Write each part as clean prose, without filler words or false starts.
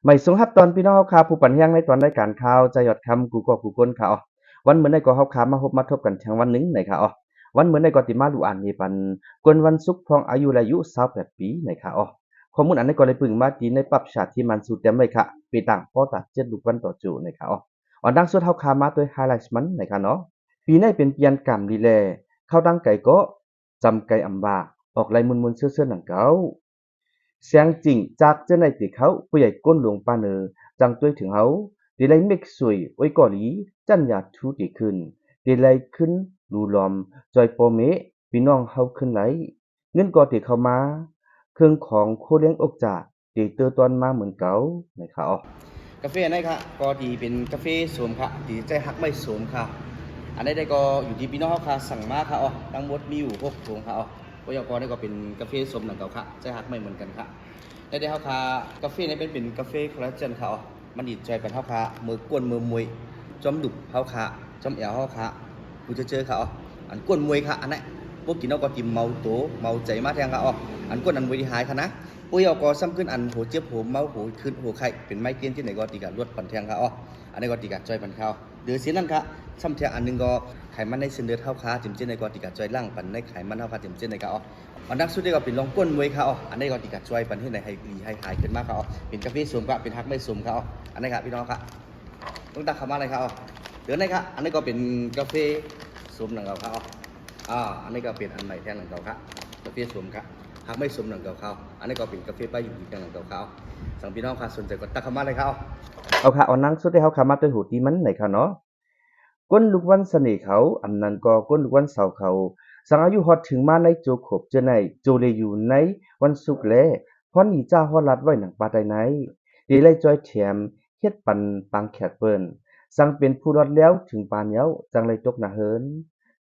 ไม่สูงครับตอนพี่น้องข่าวผู้ปันยังในตอนรายการข่าวใจหยอดคำกูก็กูก้นข่าววันเหมือนในก็เฮาขามาพบมาทบกันทางวันหนึงในข่าววันเหมือนในก็ติมาดูอ่านมีปันกวนวันศุกร์พองอายุและอายุ28ปีในข่าวข้อมูลอันนี้ก็เลยพึ่งมาตีในปรับชาติที่มันสู่เต็มเลยค่ะปีต่างป้อตัด7ลูกวันต่อจูในข่าวอันดังสุดเฮาขามาด้วยไฮไลท์มันในข่าวเนาะปีนี้เป็นเปลี่ยนกรรมดีแลเข้าดังไก่ก็จำไก่อำบาออกลายมุนๆเซื่อๆหนังเก่า เสียงจริงจากเจ้าในติเขาผู้ใหญ่ก้นหลวงปาเนอจังต้วยถึงเขาดีเลยเมกสวยไว้ก่อหลีจันยาทูติขึ้นดีเลยขึ้นดูลอมจอยโปเมพี่น้องเฮาขึ้นไหลเงินก่อติเข้ามาเครื่องของโคเลี้ยงอกจ่าตีเตอตอนมาเหมือนเก่านะครับกาแฟนี่ครับก็ดีเป็นกาแฟสวมค่ะดีใจฮักไม่สวมค่ะอันนี้ได้ก็อยู่ที่พี่น้องเขาค่ะสั่งมาค่ะอ๋อทั้งหมดมีอยู่6ถุงค่ะอ๋อ พยากรณ์นี่ก็เป็นกาแฟสมหนังเก่าค่ะใจหักไม่เหมือนกันค่ะได้เขาค่ะกาแฟนี่เป็นกาแฟคอลลาเจนค่ะมันดีใจเป็นเขาค่ะมือกวนมือมวยจอมดุเขาค่ะจอมแอวเขาค่ะกูจะเจอค่ะอันกวนมวยค่ะอันนี้พวกกินเอาก็กินเมาโตเมาใจมากแทงค่ะอันกวนอันมวยที่หายค่ะนะพยากรณ์ซ้ำขึ้นอันหัวเจ็บหัวเมาหัวขึ้นหัวไข่เป็นไม้เกี้ยนที่ไหนก็ตีกันลวดปันแทงค่ะอันนี้ก็ตีกันจอยปันเขาเดือดเสียนั่นค่ะซ้ำเทียอันนึงก็ไขมันในเส้นเลือดเท่าขาจิ้มเจนในก็ตีกันจอยล่างปันในไขมันเท่าขาจิ้มเจนในก็อันดับสุดท้ายก็เป็นลองก้นมวยครับอันนี้ก็ติดกับช่วยปันให้ในให้ดีให้ขายขึ้นมากครับเป็นกาแฟสูงครับเป็นฮักไม่สูงครับอันนี้ครับพี่น้องครับต้องตักคำว่าอะไรครับเดี๋ยวนี้ครับอันนี้ก็เป็นกาแฟสูงหนังเก่าครับอันนี้ก็เป็นอันใหม่แทนหนังเก่าครับกาแฟสูงครับฮักไม่สูงหนังเก่าครับอันนี้ก็เป็นกาแฟป้ายอยู่ที่หนังเก่าครับสั่งพี่น้องครับสนใจก็ตักคำว่าอะไรครับเอาค่ะเอานั่งสุดที่เขาคำมาด้วยหูตีมันไหนครับเนาะ ก้นลูกวันเสน่ห์เขาอำนั้นก็ก้นลูกวันเสาร์เขาสังอายุฮอดถึงมาในโจขบเจอในโจเลอยู่ในวันศุกร์แลพรนีจ้าฮอดรัดไว้หนังปาไดในดีไล่จอยแถมเฮ็ดปันปังแขกเปิ้นสังเป็นผู้รอดแล้วถึงปานเหยาจังเลยตกหน้าเหิน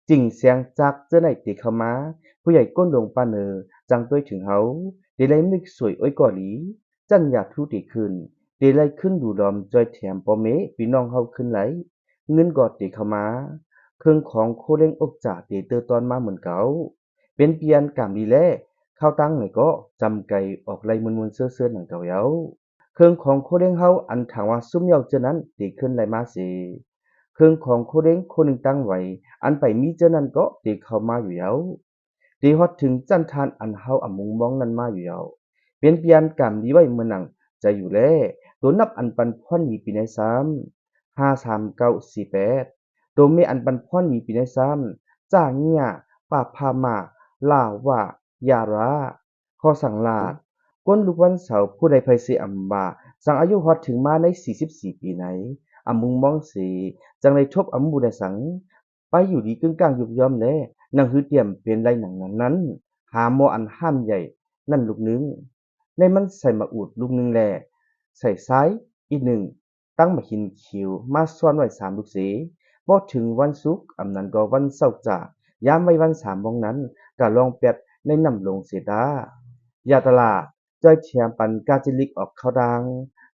จิงเสียงจากเจอในติเข้ามาผู้ใหญ่ก้นหลวงปานเนอจังต้วยถึงเฮาดีไล่มิกสวยอ้อยก่อหลีจันอยากทุติขึ้นดีไล่ขึ้นดูดอมจอยแถมปอเมพี่น้องเฮาขึ้นไหล เงินก็ติเข้ามาเครื่องของโคเร่งอกจากติเตอตอนมาเหมือนเก่าเป็นเปลี่ยนกามดีแลข้าวตั้งไหนก็จำไก่ออกไล่มุนๆเสื้อๆหนังเก่าเย้าเครื่องของโคเร่งเฮาอันถางว่าซุ่มเย้าเจานั้นติขึ้นไล่มาสิเครื่องของโคเร่งคนหนึ่งตั้งไว้อันไปมีเจานั้นก็ติเข้ามาอยู่เย้าติฮอดถึงจันทานอันเฮาอำมุงมองนั้นมาอยู่เย้าเป็นเปลี่ยนกามดีไว้เมื่อหนังใจอยู่แลตัวนับอันปันพ่อนมีปีในซ้ำ 53948โดเมอันปันพ่อนมีปีในซ้ำจ้าเงียป่าพามาลาวายาราข้อสั่งลาดก้นลูกวันเสาร์ผู้ใดไพเสอัมบาสั่งอายุฮอดถึงมาใน44ปีไหนอำมุงมองสีจังเลยทบอำบุไดสังไปอยู่ดีกึ่งกลางยุบย่อมแลหนังหือเตรียมเป็นไรหนังนั้นหาหมออันห้ามใหญ่นั่นลูกนึงในมันใส่มาอูดลูกนึงแลใส่ซ้ายอีกหนึ่ง ตั้งมาหินคิวมาซ่อนไว้3ลูกเสืบ่ถึงวันศุกร์อำนั้นก็วันเสาร์จ้ายามไว้วัน3วงนั้นก็ลองแป๊บในน้ำลงเสียดายาตลาจ้อยเทียมปันกาจิลิกออกเข้าดัง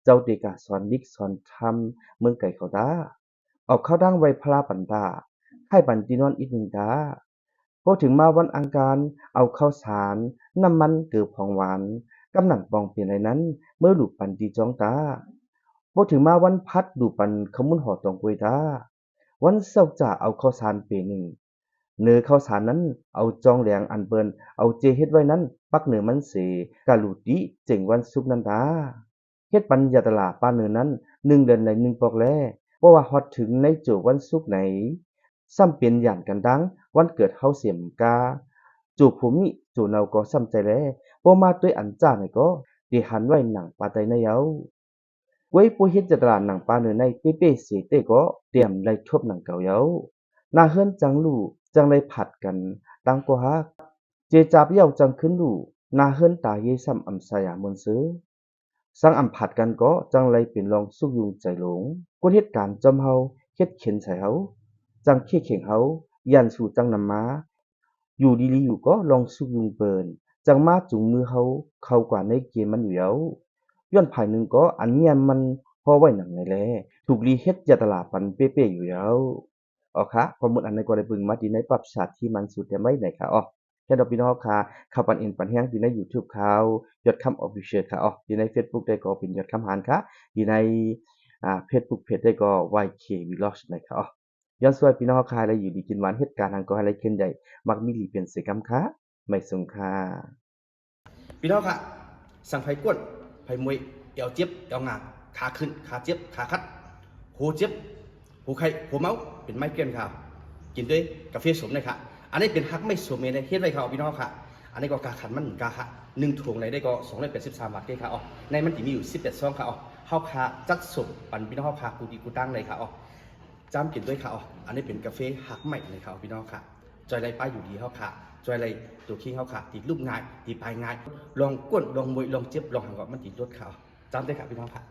เจ้าเดกะสอนลิกสอนทำเมืองไก่เขาดาออกเข้าดังไว้พลาปันดาให้ปันตีนอนอีกหนึ่งดาพอถึงมาวันอังคารเอาข้าวสารน้ำมันเกือบของหวานกำนันปองเปลี่ยนไรนั้นเมื่อลูกปันตีจ้องตา พอถึงมาวันพัดดูปันขมุนหอตองกวยดาวันเสาร์จะเอาข้าวสารเปหนึ่งเนื้อข้าวสารนั้นเอาจองแหลงอันเปิ้นเอาเจเฮ็ดไว้นั้นปักเนื้อมันเสกาลูติเจ๋งวันศุกร์นั้นดาเฮ็ดปัญญาตลาป้าเนื้อนั้น1 เดือนใน1ปอกแลบ่ว่าฮอดถึงในโจวันศุกร์ไหนซ้ำเป็นหยานกันดังวันเกิดเฮาเสียมกาจูภูมิจูเนาก็ซ้ำใจแลบ่มาด้วยอันจ้าไหนก็ดิหันไว้หนังปาไตในเยา quấy bố hết giật là nàng pa nơi này bê bê xế tê có điểm lại chốt nàng cầu yếu na hơn chẳng lù chẳng lại phạtกันตั้งก็ฮักเจจาบเย้าจังขึ้นลูนาเฮิรนตาเยซ้ำอำสายามนซื้อสังอำผัดกันก็จังไรเป็นลองสุกยุงใจหลงกวนเหตุการณ์จอมเฮาเฮ็ดเข็นใส่เฮาจังขี้เข่งเฮายันสู่จังนำมาอยู่ดีๆอยู่ก็ลองสุกยุงเปินจังมาจุงมือเฮาเข้ากว่าในเกมมันอยู่แล้ว ย้อนภายหนึ่งก็อันเนี้ยมันพอไว้หนังไงแลถูกรีเฮ็ดยาตลาดปันเป๊ะๆอยู่แล้วอ๋อคะข้อมูลอันในก็ได้เบิ่งมาดีในปรับชาติที่มันสุดแต่ไม่ไหนค่ะอ๋อ แค่ดอกพี่น้องค่ะเข้าปันอินปันแฮงที่ใน YouTube เขายอดคำ Official ค่ะอ๋อที่ใน Facebook ได้ก็เป็นยอดคำหารค่ะที่ในFacebook Page ได้ก็ YK Vlog นะคะอ๋อย้อนสวยพี่น้องค่ะและอยู่ดีกินหวานเหตุการณ์ทางก็ให้ไรขึ้นใหญ่มักมีหลีเป็นเสกำค่ะไม่สงค่ะพี่น้องค่ะสั่งไผ่ก้วนไผ่มวยเอวเจ็บเอวงาขาขึ้นขาเจ็บขาคัดหูเจ็บหูไข้หูเมาเป็นไม้เกลียนค่ะกินด้วยกาแฟสมเลยค่ะอันนี้เป็นฮักไม่สมเองเฮ็ดไว้ค่ะพี่น้องค่ะอันนี้ก็กาขันมันกาค่ะ1ถุงในได้ก็283 บาทค่ะอ๋อในมันจะมีอยู่11ซองค่ะอ๋อเฮาค่ะจัดสมปันพี่น้องค่ะกูดีกูตั้งเลยค่ะอ๋อจ้ำกินด้วยค่ะอ๋ออันนี้เป็นกาแฟฮักใหม่เลยค่ะพี่น้องค่ะจอยไรป้ายอยู่ดีเฮาค่ะจอยไรตัวคิงเฮาค่ะตีรูปง่ายตีปลายง่ายลองก้นลองมวยลองเจ็บลองหังก็มันตีรถค่ะจ้ำด้วยค่ะพี่น้องค่ะ